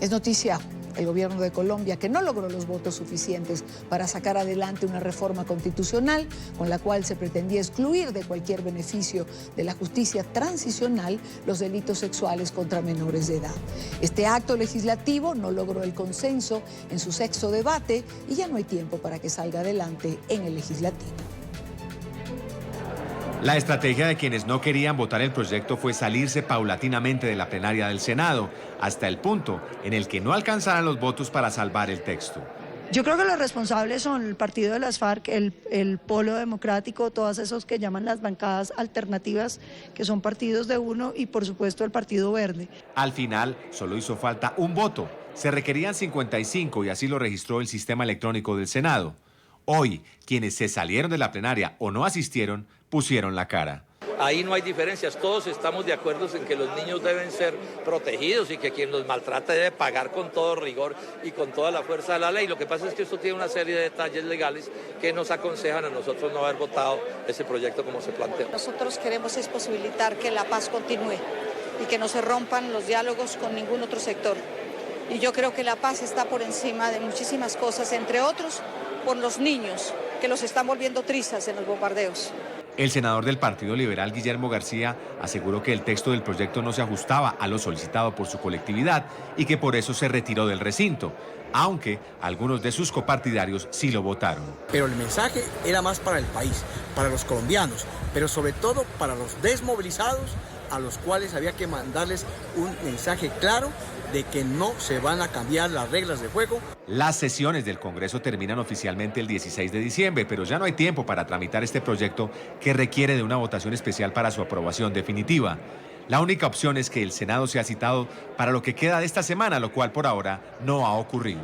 Es noticia el gobierno de Colombia que no logró los votos suficientes para sacar adelante una reforma constitucional con la cual se pretendía excluir de cualquier beneficio de la justicia transicional los delitos sexuales contra menores de edad. Este acto legislativo no logró el consenso en su sexto debate y ya no hay tiempo para que salga adelante en el legislativo. La estrategia de quienes no querían votar el proyecto fue salirse paulatinamente de la plenaria del Senado, hasta el punto en el que no alcanzaran los votos para salvar el texto. Yo creo que los responsables son el partido de las FARC, el Polo Democrático, todos esos que llaman las bancadas alternativas, que son partidos de uno, y por supuesto el Partido Verde. Al final, solo hizo falta un voto. Se requerían 55 y así lo registró el sistema electrónico del Senado. Hoy, quienes se salieron de la plenaria o no asistieron, pusieron la cara. Ahí no hay diferencias, todos estamos de acuerdo en que los niños deben ser protegidos y que quien los maltrata debe pagar con todo rigor y con toda la fuerza de la ley. Lo que pasa es que esto tiene una serie de detalles legales que nos aconsejan a nosotros no haber votado ese proyecto como se plantea. Nosotros queremos es posibilitar que la paz continúe y que no se rompan los diálogos con ningún otro sector. Y yo creo que la paz está por encima de muchísimas cosas, entre otros por los niños que los están volviendo trizas en los bombardeos. El senador del Partido Liberal, Guillermo García, aseguró que el texto del proyecto no se ajustaba a lo solicitado por su colectividad y que por eso se retiró del recinto, aunque algunos de sus copartidarios sí lo votaron. Pero el mensaje era más para el país, para los colombianos, pero sobre todo para los desmovilizados, a los cuales había que mandarles un mensaje claro de que no se van a cambiar las reglas de juego. Las sesiones del Congreso terminan oficialmente el 16 de diciembre, pero ya no hay tiempo para tramitar este proyecto que requiere de una votación especial para su aprobación definitiva. La única opción es que el Senado sea citado para lo que queda de esta semana, lo cual por ahora no ha ocurrido.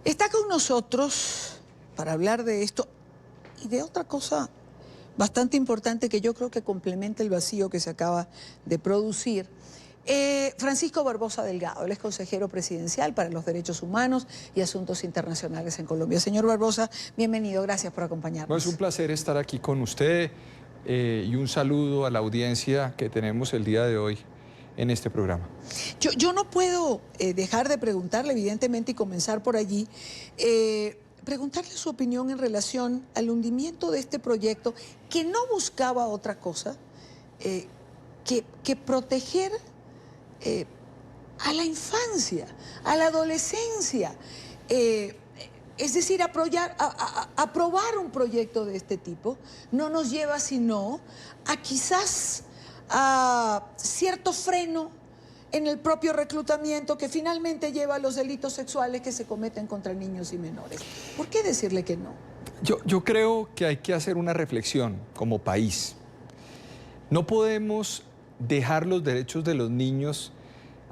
Está con nosotros para hablar de esto y de otra cosa bastante importante que yo creo que complementa el vacío que se acaba de producir. Francisco Barbosa Delgado, él es consejero presidencial para los Derechos Humanos y Asuntos Internacionales en Colombia. Señor Barbosa, bienvenido, gracias por acompañarnos. Bueno, es un placer estar aquí con usted y un saludo a la audiencia que tenemos el día de hoy en este programa. Yo no puedo dejar de preguntarle, evidentemente, y comenzar por allí, preguntarle su opinión en relación al hundimiento de este proyecto que no buscaba otra cosa que proteger a la infancia, a la adolescencia, es decir, aprobar un proyecto de este tipo no nos lleva sino a quizás a cierto freno en el propio reclutamiento que finalmente lleva a los delitos sexuales que se cometen contra niños y menores. ¿Por qué decirle que no? Yo creo que hay que hacer una reflexión como país. No podemos dejar los derechos de los niños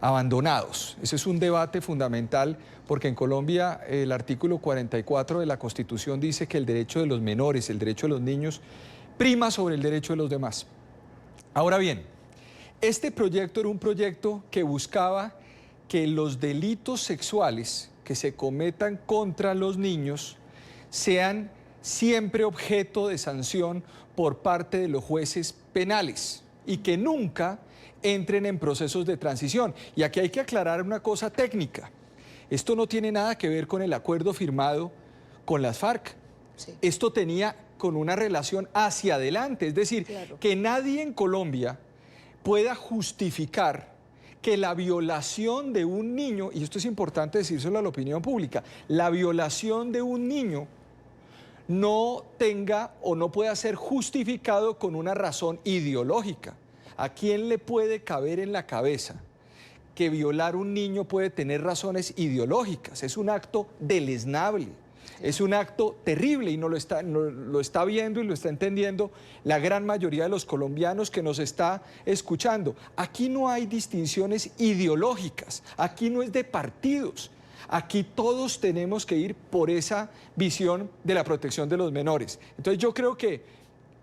abandonados. Ese es un debate fundamental porque en Colombia el artículo 44 de la Constitución dice que el derecho de los menores, el derecho de los niños, prima sobre el derecho de los demás. Ahora bien, este proyecto era un proyecto que buscaba que los delitos sexuales que se cometan contra los niños sean siempre objeto de sanción por parte de los jueces penales y que nunca entren en procesos de transición. Y aquí hay que aclarar una cosa técnica. Esto no tiene nada que ver con el acuerdo firmado con las FARC. Sí. Esto tenía con una relación hacia adelante, es decir, claro, que nadie en Colombia pueda justificar que la violación de un niño, y esto es importante decírselo a la opinión pública, la violación de un niño no tenga o no pueda ser justificado con una razón ideológica. ¿A quién le puede caber en la cabeza que violar un niño puede tener razones ideológicas? Es un acto deleznable. Es un acto terrible y lo está viendo y lo está entendiendo la gran mayoría de los colombianos que nos está escuchando. Aquí no hay distinciones ideológicas, aquí no es de partidos. Aquí todos tenemos que ir por esa visión de la protección de los menores. Entonces yo creo que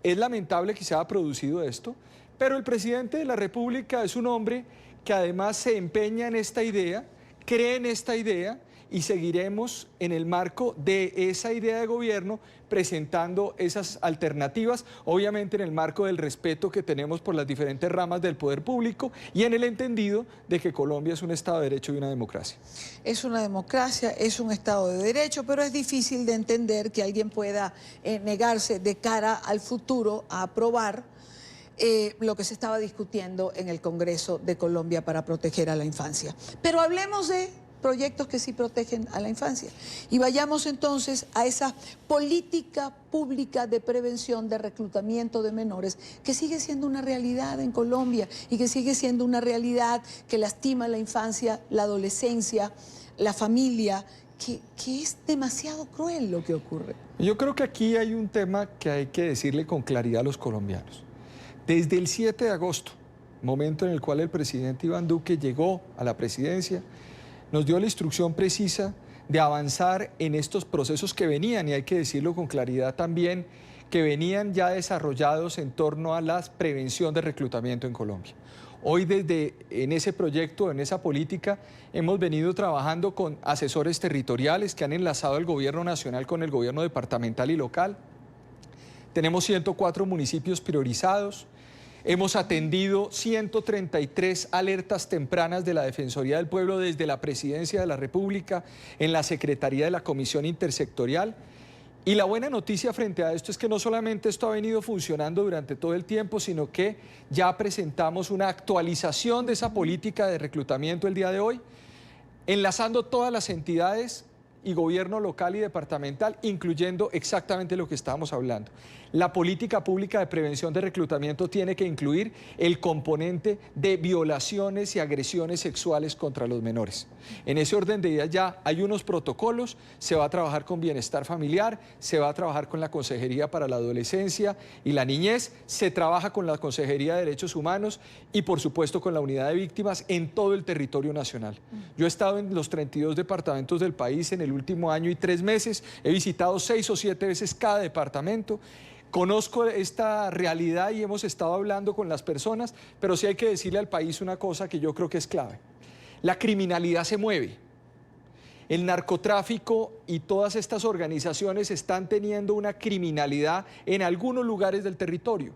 es lamentable que se haya producido esto, pero el presidente de la República es un hombre que además se empeña en esta idea, cree en esta idea y seguiremos en el marco de esa idea de gobierno presentando esas alternativas, obviamente en el marco del respeto que tenemos por las diferentes ramas del poder público y en el entendido de que Colombia es un Estado de Derecho y una democracia. Es una democracia, es un Estado de Derecho, pero es difícil de entender que alguien pueda negarse de cara al futuro a aprobar lo que se estaba discutiendo en el Congreso de Colombia para proteger a la infancia. Pero hablemos de proyectos que sí protegen a la infancia. Y vayamos entonces a esa política pública de prevención de reclutamiento de menores que sigue siendo una realidad en Colombia y que sigue siendo una realidad que lastima la infancia, la adolescencia, la familia, que es demasiado cruel lo que ocurre. Yo creo que aquí hay un tema que hay que decirle con claridad a los colombianos. Desde el 7 de agosto, momento en el cual el presidente Iván Duque llegó a la presidencia, nos dio la instrucción precisa de avanzar en estos procesos que venían, y hay que decirlo con claridad también, que venían ya desarrollados en torno a la prevención de reclutamiento en Colombia. Hoy en ese proyecto, en esa política, hemos venido trabajando con asesores territoriales que han enlazado el gobierno nacional con el gobierno departamental y local. Tenemos 104 municipios priorizados. Hemos atendido 133 alertas tempranas de la Defensoría del Pueblo desde la Presidencia de la República, en la Secretaría de la Comisión Intersectorial. Y la buena noticia frente a esto es que no solamente esto ha venido funcionando durante todo el tiempo, sino que ya presentamos una actualización de esa política de reclutamiento el día de hoy, enlazando todas las entidades y gobierno local y departamental, incluyendo exactamente lo que estábamos hablando. La política pública de prevención de reclutamiento tiene que incluir el componente de violaciones y agresiones sexuales contra los menores. En ese orden de ideas ya hay unos protocolos, se va a trabajar con bienestar familiar, se va a trabajar con la Consejería para la Adolescencia y la Niñez, se trabaja con la Consejería de Derechos Humanos y por supuesto con la Unidad de Víctimas en todo el territorio nacional. Yo he estado en los 32 departamentos del país en el último año y 3 meses, he visitado 6 o 7 veces cada departamento. Conozco esta realidad y hemos estado hablando con las personas, pero sí hay que decirle al país una cosa que yo creo que es clave. La criminalidad se mueve. El narcotráfico y todas estas organizaciones están teniendo una criminalidad en algunos lugares del territorio.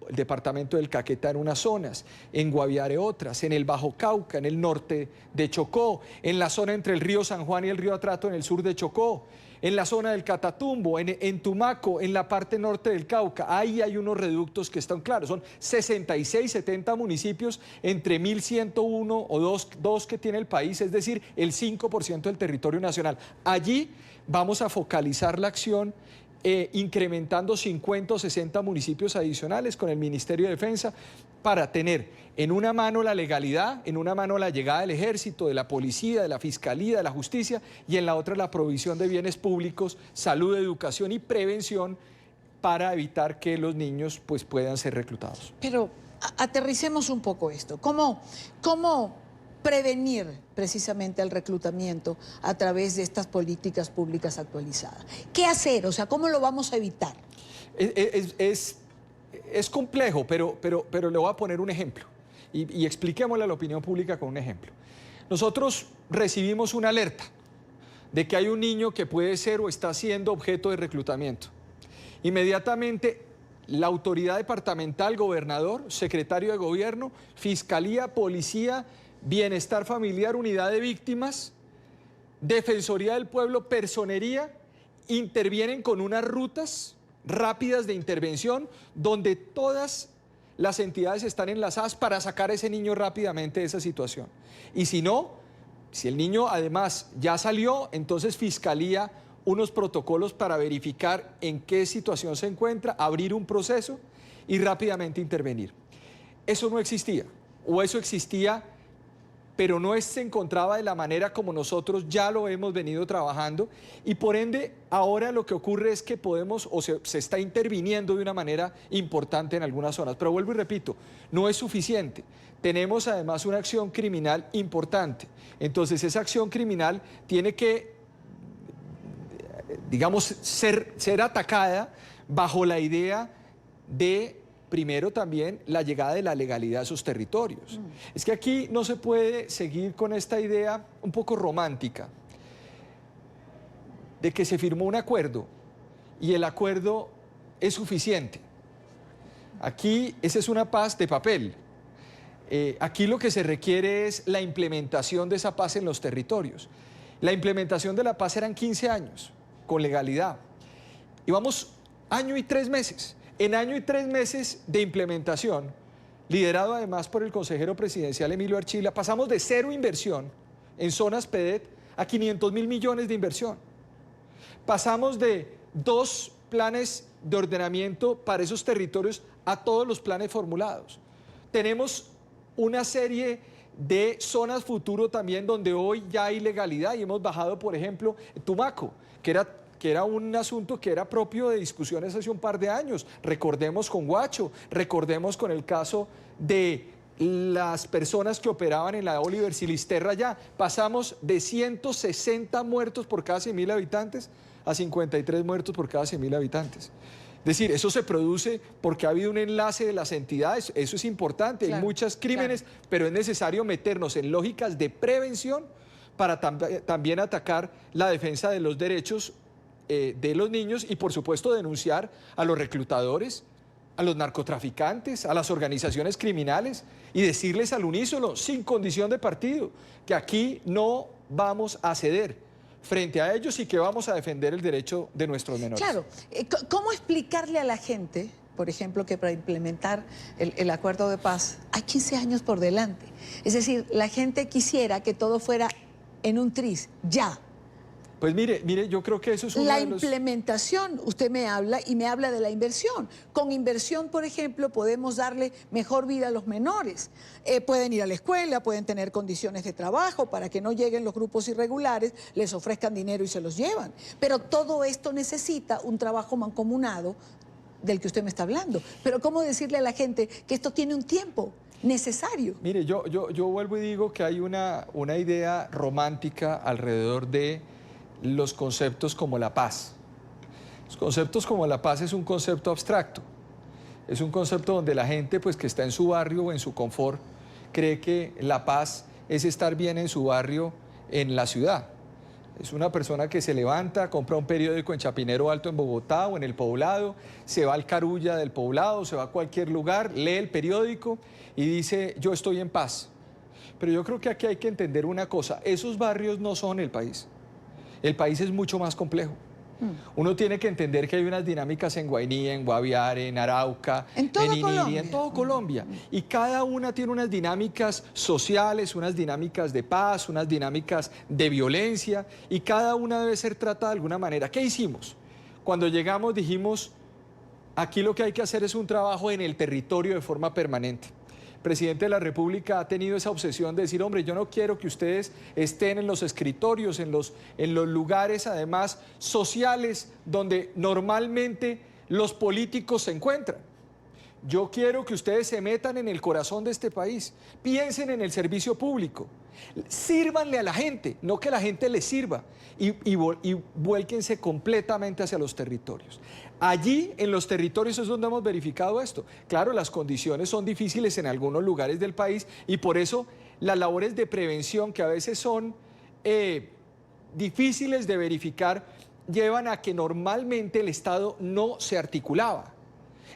El departamento del Caquetá en unas zonas, en Guaviare otras, en el Bajo Cauca, en el norte de Chocó, en la zona entre el río San Juan y el río Atrato en el sur de Chocó, en la zona del Catatumbo, en Tumaco, en la parte norte del Cauca. Ahí hay unos reductos que están claros, son 66, 70 municipios entre 1.101 o 2 que tiene el país, es decir, el 5% del territorio nacional. Allí vamos a focalizar la acción incrementando 50 o 60 municipios adicionales con el Ministerio de Defensa para tener en una mano la legalidad, en una mano la llegada del Ejército, de la Policía, de la Fiscalía, de la Justicia y en la otra la provisión de bienes públicos, salud, educación y prevención para evitar que los niños pues, puedan ser reclutados. Pero aterricemos un poco esto. ¿Cómo prevenir precisamente el reclutamiento a través de estas políticas públicas actualizadas? ¿Qué hacer? O sea, ¿cómo lo vamos a evitar? Es complejo, pero le voy a poner un ejemplo y expliquémosle a la opinión pública con un ejemplo. Nosotros recibimos una alerta de que hay un niño que puede ser o está siendo objeto de reclutamiento. Inmediatamente la autoridad departamental, gobernador, secretario de gobierno, fiscalía, policía, bienestar familiar, unidad de víctimas, Defensoría del Pueblo, personería, intervienen con unas rutas rápidas de intervención donde todas las entidades están enlazadas para sacar a ese niño rápidamente de esa situación. Y si no, si el niño además ya salió, entonces Fiscalía, unos protocolos para verificar en qué situación se encuentra, abrir un proceso y rápidamente intervenir. Eso no existía, o eso existía, pero no se encontraba de la manera como nosotros ya lo hemos venido trabajando y por ende ahora lo que ocurre es que podemos o se está interviniendo de una manera importante en algunas zonas. Pero vuelvo y repito, no es suficiente. Tenemos además una acción criminal importante. Entonces esa acción criminal tiene que, digamos, ser atacada bajo la idea de primero también la llegada de la legalidad a esos territorios. Es que aquí no se puede seguir con esta idea un poco romántica de que se firmó un acuerdo y el acuerdo es suficiente. Aquí esa es una paz de papel. Aquí lo que se requiere es la implementación de esa paz en los territorios. La implementación de la paz eran 15 años, con legalidad. Y vamos año y 3 meses. En año y 3 meses de implementación, liderado además por el consejero presidencial Emilio Archila, pasamos de 0 inversión en zonas PEDET a 500.000 millones de inversión. Pasamos de 2 planes de ordenamiento para esos territorios a todos los planes formulados. Tenemos una serie de zonas futuro también donde hoy ya hay legalidad y hemos bajado, por ejemplo, Tumaco, que era un asunto que era propio de discusiones hace un par de años. Recordemos con Guacho, recordemos con el caso de las personas que operaban en la Oliver Silisterra ya. Pasamos de 160 muertos por cada 100.000 habitantes a 53 muertos por cada 100.000 habitantes. Es decir, eso se produce porque ha habido un enlace de las entidades, eso es importante, claro, hay muchos crímenes, claro, pero es necesario meternos en lógicas de prevención para también atacar la defensa de los derechos de los niños y por supuesto denunciar a los reclutadores, a los narcotraficantes, a las organizaciones criminales y decirles al unísono, sin condición de partido, que aquí no vamos a ceder frente a ellos y que vamos a defender el derecho de nuestros menores. Claro, ¿cómo explicarle a la gente, por ejemplo, que para implementar el acuerdo de paz hay 15 años por delante? Es decir, la gente quisiera que todo fuera en un tris, ya. Pues mire, yo creo que eso es la implementación, usted me habla y me habla de la inversión. Con inversión, por ejemplo, podemos darle mejor vida a los menores. Pueden ir a la escuela, pueden tener condiciones de trabajo para que no lleguen los grupos irregulares, les ofrezcan dinero y se los llevan. Pero todo esto necesita un trabajo mancomunado del que usted me está hablando. Pero ¿cómo decirle a la gente que esto tiene un tiempo necesario? Mire, yo vuelvo y digo que hay una idea romántica alrededor de los conceptos como la paz. Los conceptos como la paz es un concepto abstracto. Es un concepto donde la gente pues, que está en su barrio o en su confort cree que la paz es estar bien en su barrio, en la ciudad. Es una persona que se levanta, compra un periódico en Chapinero Alto en Bogotá o en el Poblado, se va al Carulla del Poblado, se va a cualquier lugar, lee el periódico y dice, yo estoy en paz. Pero yo creo que aquí hay que entender una cosa, esos barrios no son el país. El país es mucho más complejo. Uno tiene que entender que hay unas dinámicas en Guainía, en Guaviare, en Arauca, en Iniri, en todo Colombia. Y cada una tiene unas dinámicas sociales, unas dinámicas de paz, unas dinámicas de violencia, y cada una debe ser tratada de alguna manera. ¿Qué hicimos? Cuando llegamos dijimos, aquí lo que hay que hacer es un trabajo en el territorio de forma permanente. El presidente de la República ha tenido esa obsesión de decir, hombre, yo no quiero que ustedes estén en los escritorios, en los lugares además sociales donde normalmente los políticos se encuentran. Yo quiero que ustedes se metan en el corazón de este país, piensen en el servicio público, sírvanle a la gente, no que la gente les sirva, y vuélquense completamente hacia los territorios. Allí, en los territorios, es donde hemos verificado esto. Claro, las condiciones son difíciles en algunos lugares del país y por eso las labores de prevención, que a veces son difíciles de verificar, llevan a que normalmente el Estado no se articulaba.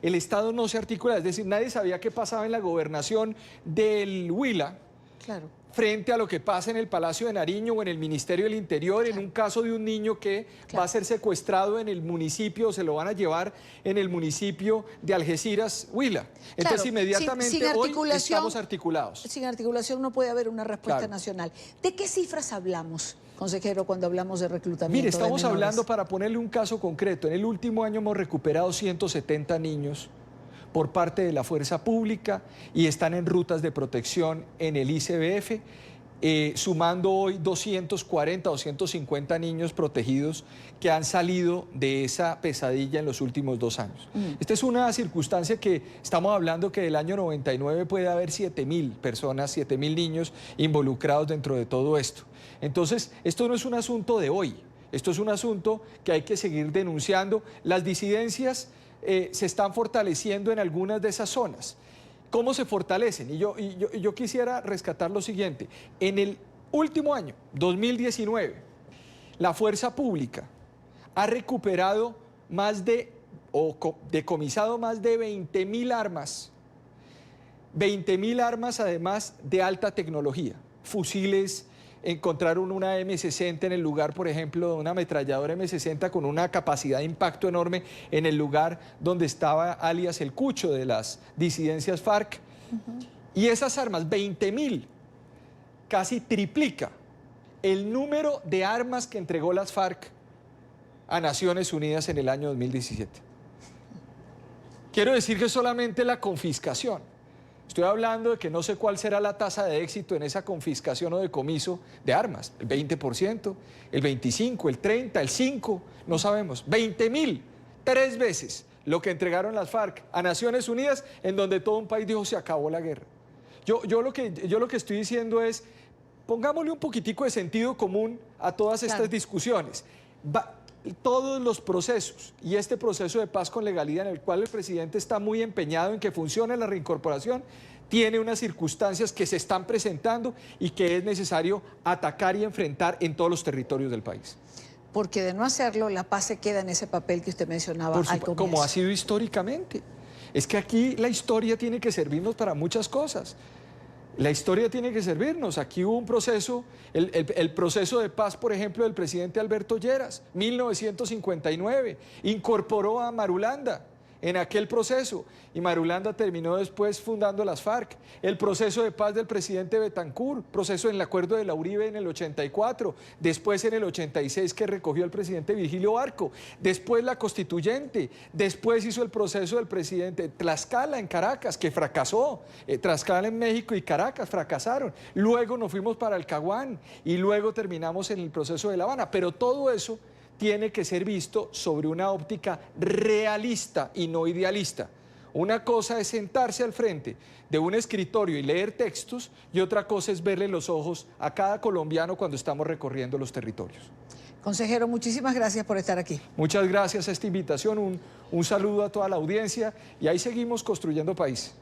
El Estado no se articula, es decir, nadie sabía qué pasaba en la gobernación del Huila, claro, frente a lo que pasa en el Palacio de Nariño o en el Ministerio del Interior, claro, en un caso de un niño que va a ser secuestrado en el municipio, o se lo van a llevar en el municipio de Algeciras, Huila. Entonces, claro, inmediatamente hoy estamos articulados. Sin articulación no puede haber una respuesta, claro, nacional. ¿De qué cifras hablamos, consejero, cuando hablamos de reclutamiento? Mire, estamos hablando, para ponerle un caso concreto, en el último año hemos recuperado 170 niños por parte de la fuerza pública y están en rutas de protección en el ICBF, sumando hoy 240, 250 niños protegidos que han salido de esa pesadilla en los últimos 2 años. Esta es una circunstancia que estamos hablando que del año 99 puede haber 7.000 personas, 7.000 niños involucrados dentro de todo esto. Entonces, esto no es un asunto de hoy, esto es un asunto que hay que seguir denunciando. Las disidencias se están fortaleciendo en algunas de esas zonas. ¿Cómo se fortalecen? Y yo quisiera rescatar lo siguiente. En el último año, 2019, la fuerza pública ha recuperado decomisado más de 20.000 armas. 20.000 armas además de alta tecnología, fusiles. Encontraron una M60 en el lugar, por ejemplo, una ametralladora M60 con una capacidad de impacto enorme en el lugar donde estaba alias El Cucho de las disidencias FARC. Y esas armas, 20.000, casi triplica el número de armas que entregó las FARC a Naciones Unidas en el año 2017. Quiero decir que solamente la confiscación. Estoy hablando de que no sé cuál será la tasa de éxito en esa confiscación o decomiso de armas. El 20%, el 25%, el 30%, el 5%, no sabemos. 20.000, 3 veces lo que entregaron las FARC a Naciones Unidas, en donde todo un país dijo se acabó la guerra. Yo lo que estoy diciendo es, pongámosle un poquitico de sentido común a todas estas discusiones. Todos los procesos y este proceso de paz con legalidad en el cual el presidente está muy empeñado en que funcione la reincorporación, tiene unas circunstancias que se están presentando y que es necesario atacar y enfrentar en todos los territorios del país. Porque de no hacerlo, la paz se queda en ese papel que usted mencionaba al comienzo. Como ha sido históricamente. Es que aquí la historia tiene que servirnos para muchas cosas. La historia tiene que servirnos. Aquí hubo un proceso, el proceso de paz, por ejemplo, del presidente Alberto Lleras, 1959, incorporó a Marulanda en aquel proceso y Marulanda terminó después fundando las FARC. El proceso de paz del presidente Betancur, proceso en el acuerdo de la Uribe en el 84, después en el 86 que recogió el presidente Virgilio Barco, después la constituyente, después hizo el proceso del presidente Tlaxcala en Caracas, que fracasó, Tlaxcala en México y Caracas fracasaron, luego nos fuimos para el Caguán y luego terminamos en el proceso de La Habana, pero todo eso tiene que ser visto sobre una óptica realista y no idealista. Una cosa es sentarse al frente de un escritorio y leer textos y otra cosa es verle los ojos a cada colombiano cuando estamos recorriendo los territorios. Consejero, muchísimas gracias por estar aquí. Muchas gracias a esta invitación, un saludo a toda la audiencia y ahí seguimos construyendo país.